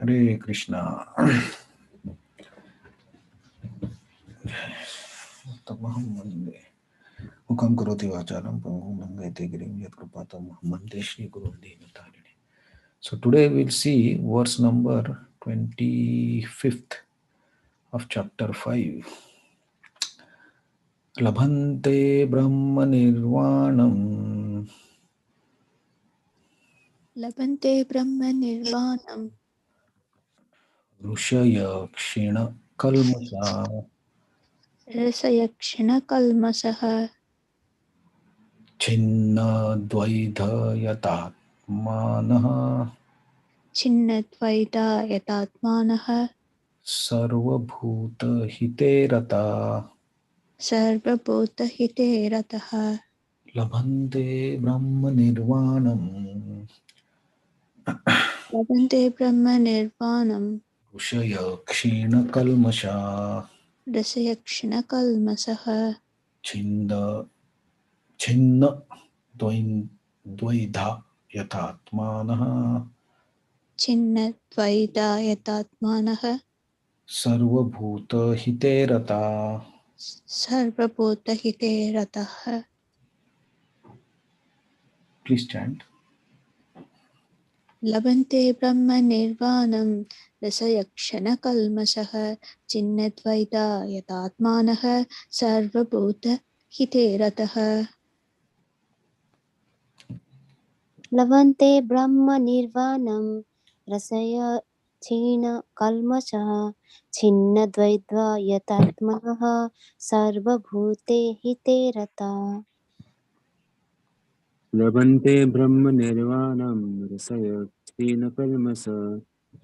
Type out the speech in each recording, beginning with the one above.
Hare Krishna. Tamaham Mande. Mukam Karoti Vacharam Pangum Mangate Grim Yatrupatam Mande Shri Guru Devatarine. So today we'll see verse number 25th of chapter 5. Labhante Brahma Nirvanam Labhante Brahma Nirvanam Rushaya Kshina Kalmasha Rasayakshana Kalmasaha Chinna Dvaidha Yatatmanaha Chinnadvaita Yatatmanaha Sarvabhuta Hiterata Sarvabhuta Hite Rataha Labhante Brahma Nirvanam Labhante Brahma Nirvanam Rushaya Kshina Kalmasha Rasayakshana Kalmasaha Chinda Chinna Dvaidha Yatatmanaha Chinnadvaita Yatatmanaha Sarvabhuta Hiterata. Sarvabhuta Hite Rataha. Please chant. Labhante Brahma Nirvanam Rasayakshana Kalmasaha Chinnadvaita Yatatmanaha Sarvabhuta Hite Rataha. लभन्ते ब्रह्मनिर्वाणं रसय क्षीणकल्मषः छिन्नद्वैद्वा यतात्मनः सर्वभूते हिते रता लभन्ते ब्रह्मनिर्वाणं रसयक्षीणकल्मष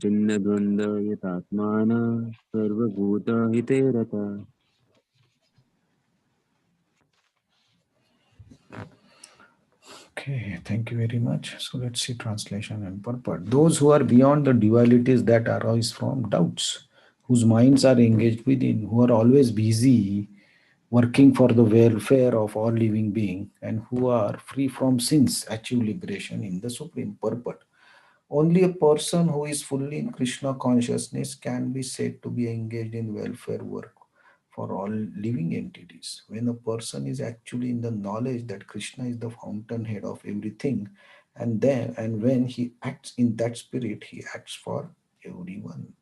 छिन्नद्वन्द्वयतात्मानः सर्वभूतहिते रतः. Okay, thank you very much. So let's see translation and purport. Those who are beyond the dualities that arise from doubts, whose minds are engaged within, who are always busy working for the welfare of all living beings, and who are free from sins, achieve liberation in the supreme purport. Only a person who is fully in Krishna consciousness can be said to be engaged in welfare work for all living entities. When a person is actually in the knowledge that Krishna is the fountainhead of everything, and when he acts in that spirit, he acts for everyone.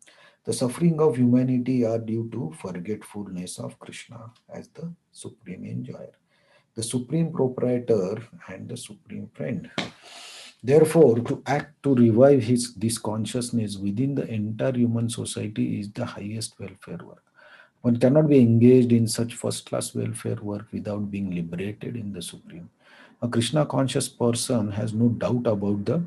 The suffering of humanity are due to forgetfulness of Krishna as the supreme enjoyer, the supreme proprietor, and the supreme friend. Therefore, to act to revive this consciousness within the entire human society is the highest welfare work. One cannot be engaged in such first class welfare work without being liberated in the Supreme. A Krishna conscious person has no doubt about the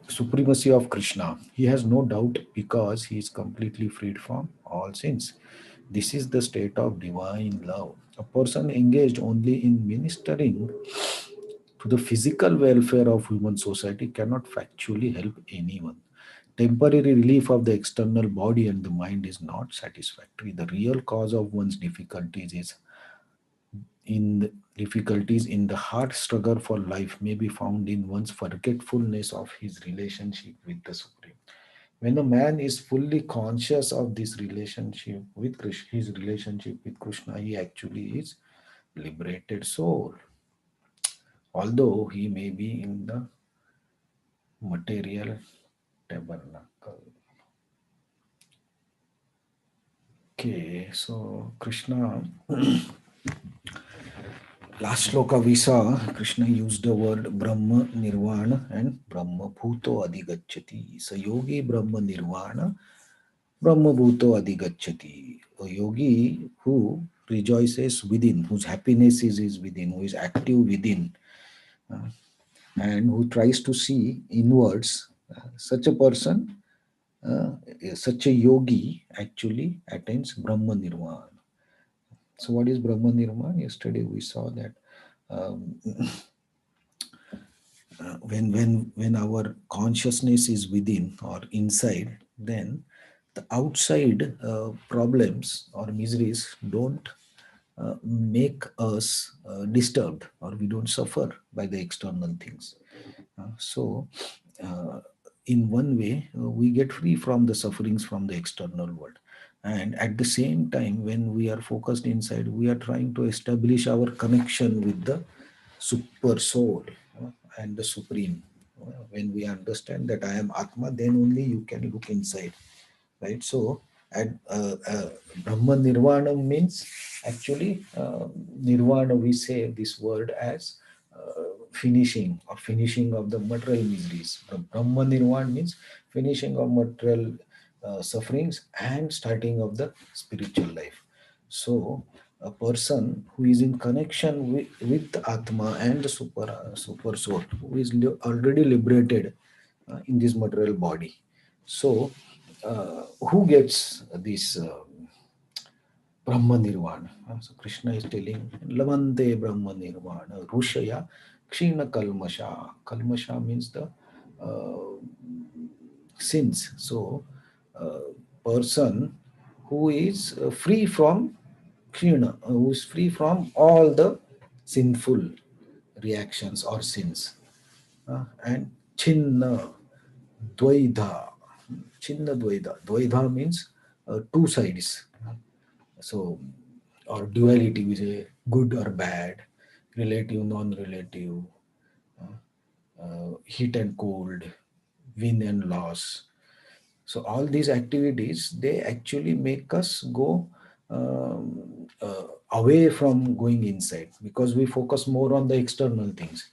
supremacy of Krishna. He has no doubt because he is completely freed from all sins. This is the state of divine love. A person engaged only in ministering to the physical welfare of human society cannot factually help anyone. Temporary relief of the external body and the mind is not satisfactory. The real cause of one's difficulties in the hard struggle for life may be found in one's forgetfulness of his relationship with the Supreme. When a man is fully conscious of this relationship with Krishna, his relationship with Krishna, he actually is liberated soul, although he may be in the material tabernacle. Okay, so Krishna, last sloka we saw, Krishna used the word Brahma Nirvana and Brahma Bhuto Adhigacchati. So yogi Brahma Nirvana, Brahma Bhuto Adhigacchati. A yogi who rejoices within, whose happiness is within, who is active within, uh, and who tries to see inwards, such a person, uh, such a yogi actually attains Brahma Nirvana. So, what is Brahma Nirvana? Yesterday we saw that um, when our consciousness is within or inside, then the outside problems or miseries don't make us disturbed, or we don't suffer by the external things. So, uh, in one way, we get free from the sufferings from the external world. And at the same time, when we are focused inside, we are trying to establish our connection with the super soul and the supreme. When we understand that I am Atma, then only you can look inside, right? So at Brahma Nirvana means actually Nirvana, we say this word as finishing or finishing of the material miseries. Brahma Nirvana means finishing of material sufferings and starting of the spiritual life. So a person who is in connection with Atma and the super soul, who is already liberated in this material body. So who gets this Brahma Nirvana? So Krishna is telling, Lavante Brahma Nirvana, Rushaya, Kshina Kalmasha. Kalmasha means the uh, sins. So, person who is free from Kshina, who is free from all the sinful reactions or sins. And Chinna Dvaidha. Chinna Dvaidha. Dvaidha means two sides. So, or duality, we say good or bad, relative, non-relative, heat and cold, win and loss. So all these activities, they actually make us go away from going inside, because we focus more on the external things,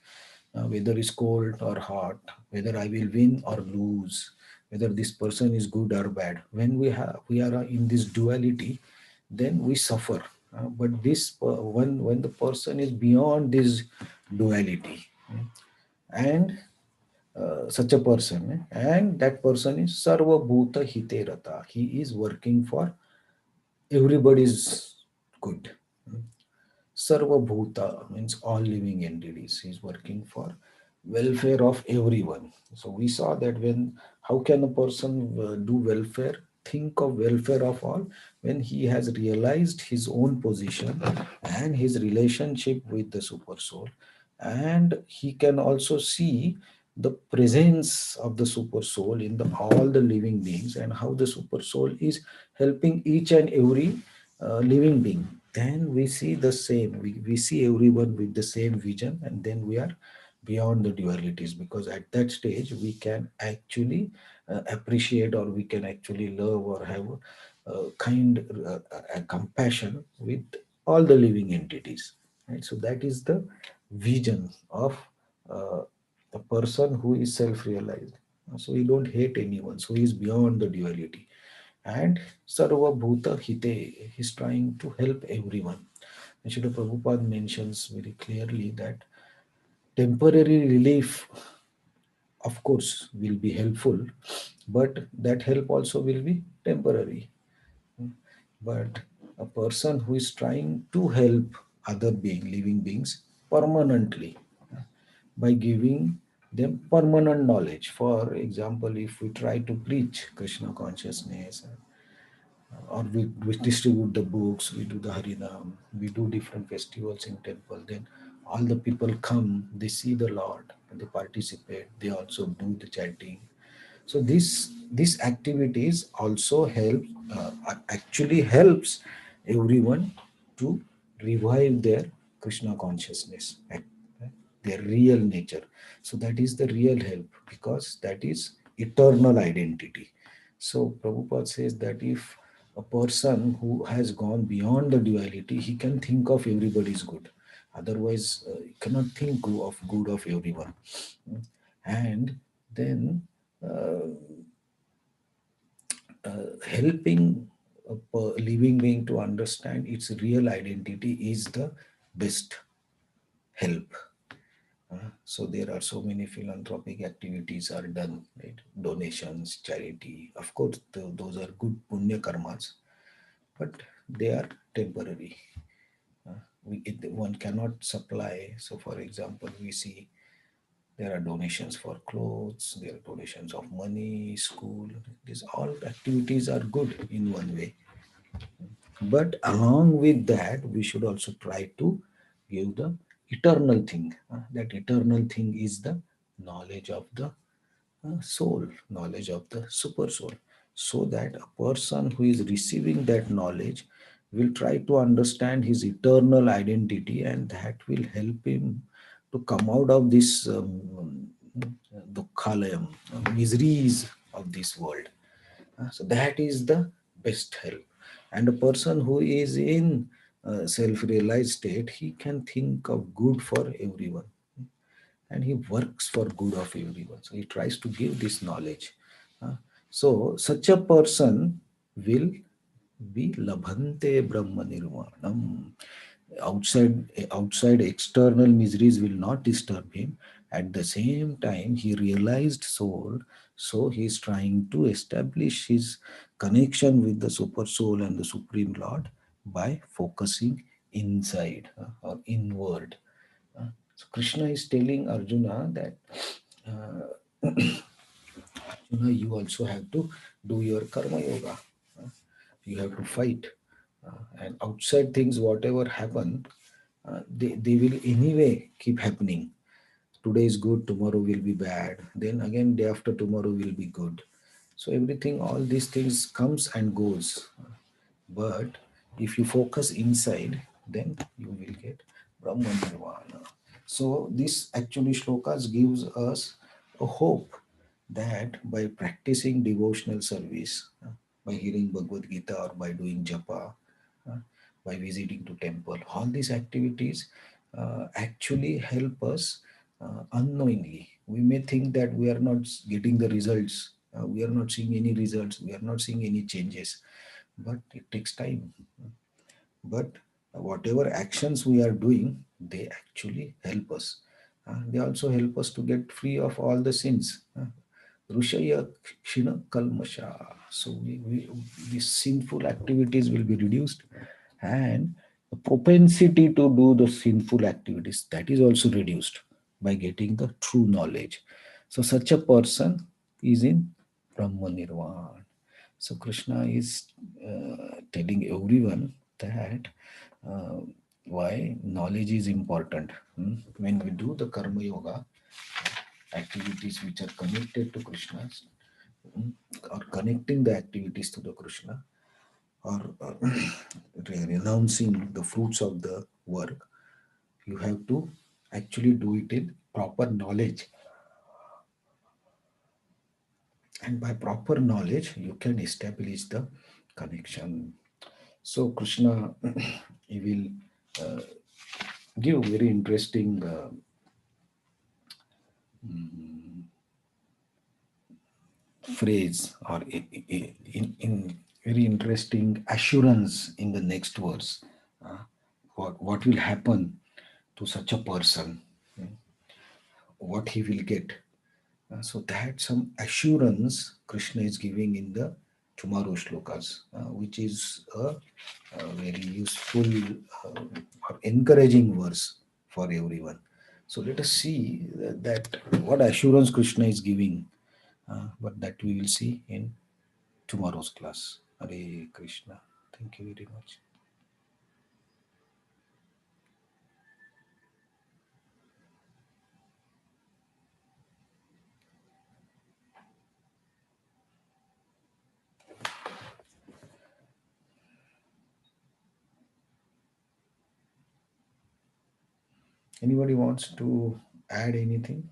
whether it's cold or hot, whether I will win or lose, whether this person is good or bad. When we are in this duality, then we suffer. But when the person is beyond this duality, and such a person, and that person is sarva bhuta hiterata, he is working for everybody's good. Sarva bhuta means all living entities. He is working for welfare of everyone. So we saw that when, how can a person do welfare, think of welfare of all, when he has realized his own position and his relationship with the super soul, and he can also see the presence of the super soul in all the living beings, and how the super soul is helping each and every living being. Then we see the same, we see everyone with the same vision, and then we are beyond the dualities, because at that stage we can actually appreciate, or we can actually love, or have kind compassion with all the living entities, right? So that is the vision of uh, a person who is self-realized. So he don't hate anyone, so he is beyond the duality. And sarva bhuta hite, he's trying to help everyone. And Srila Prabhupada mentions very clearly that temporary relief, of course, will be helpful, but that help also will be temporary. But a person who is trying to help other living beings permanently, by giving them permanent knowledge. For example, if we try to preach Krishna consciousness, or we distribute the books, we do the Harinam, we do different festivals in temple, then all the people come, they see the Lord, they participate, they also do the chanting. So these activities also help, actually helps everyone to revive their Krishna consciousness, their real nature. So that is the real help, because that is eternal identity. So Prabhupada says that if a person who has gone beyond the duality, he can think of everybody's good. Otherwise, he cannot think of good of everyone. And then uh, helping a living being to understand its real identity is the best help. So there are so many philanthropic activities are done, right? Donations, charity. Of course, those are good punya karmas, but they are temporary. One cannot supply. So, for example, we see there are donations for clothes, there are donations of money, school. These all activities are good in one way. But along with that, we should also try to give the eternal thing. That eternal thing is the knowledge of the soul, knowledge of the super soul, so that a person who is receiving that knowledge will try to understand his eternal identity, and that will help him to come out of this dukkhalayam, miseries of this world. So that is the best help. And a person who is in self-realized state, he can think of good for everyone, and he works for good of everyone. So he tries to give this knowledge. So such a person will be labhante brahma nirvanam. Outside external miseries will not disturb him. At the same time, he realized soul, so he is trying to establish his connection with the super soul and the supreme lord by focusing inside, or inward. So Krishna is telling Arjuna that, Arjuna, you also have to do your karma yoga. You have to fight. And outside things, whatever happen, they will anyway keep happening. Today is good, tomorrow will be bad. Then again, day after tomorrow will be good. So everything, all these things comes and goes. But if you focus inside, then you will get Brahma Nirvana. So this actually shlokas gives us a hope that by practicing devotional service, by hearing Bhagavad Gita or by doing japa, uh, by visiting to temple, all these activities actually help us unknowingly. We may think that we are not getting the results, we are not seeing any results, we are not seeing any changes, but it takes time. But whatever actions we are doing, they actually help us. They also help us to get free of all the sins. Rushaya Kshina Kalmasha. So these sinful activities will be reduced, and the propensity to do the sinful activities, that is also reduced by getting the true knowledge. So such a person is in Brahma Nirvana. So Krishna is telling everyone that uh, why knowledge is important. When we do the karma yoga activities which are connected to Krishna, mm, or connecting the activities to the Krishna, or renouncing the fruits of the work, you have to actually do it in proper knowledge. And by proper knowledge, you can establish the connection. So Krishna, he will give very interesting phrase, or in very interesting assurance in the next verse. Uh, what will happen to such a person? What he will get? So that some assurance Krishna is giving in the tomorrow shlokas, which is a very useful or encouraging verse for everyone. So let us see that what assurance Krishna is giving, but that we will see in tomorrow's class. Hare Krishna. Thank you very much. Anybody wants to add anything?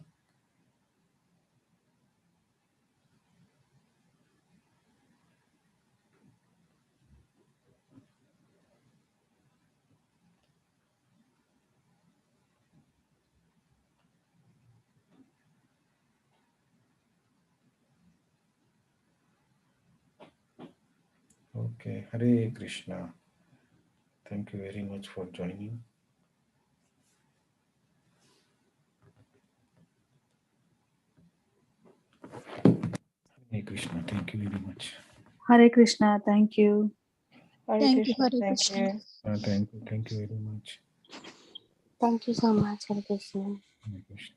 Okay. Hare Krishna. Thank you very much for joining. Hare Krishna. Thank you very much. Hare Krishna. Thank you. Thank you, Krishna. Hare Thank Krishna. you. Thank you. Thank you very much. Thank you so much, Hare Krishna. Hare Krishna.